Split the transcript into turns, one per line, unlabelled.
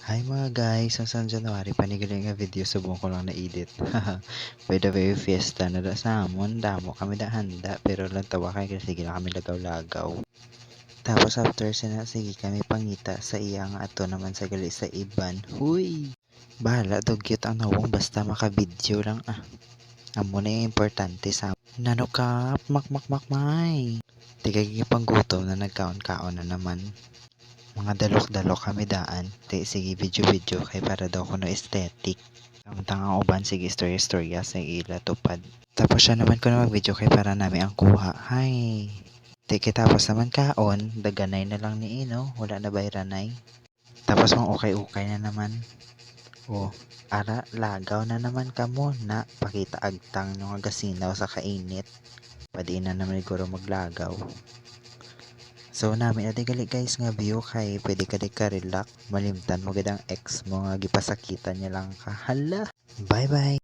Hi mga guys, sa January panigali nga video subong ko lang na edit. By the way, fiesta na da sa amon, damo kami da handa pero lang tawa kay kasi sige na kami lagaw-lagaw. Tapos after sana sige kami pangita sa iya nga ato naman sa gali sa iban. Huy! Bahala dugyot ang nawong basta maka-video lang ah. Amo na yung importante sa nanukap, makmakmakmay. Tigay panggutom na nagkaon-kaon na naman. Mga dalok-dalok kami daan. Sige video-video kay para daw kuno aesthetic. Samtang ang uban sige istorya-istorya sa ila tupad. Tapos siya naman ko na mag-video kay para nami ang kuha. Hi! Tapos naman kaon, daganay na lang ni Ino. Wala na bayranay. Tapos mang ukay-ukay na naman. Oh, ara, lagaw na naman kamo na pakita agtang ng gasinaw sa kainit. Padi na naman siguro maglagaw. So namin ati gali guys nga view kay pwede ka relax malimtan mo gid ang ex mo nga gipasakitan niya lang ka. Hala. Bye bye.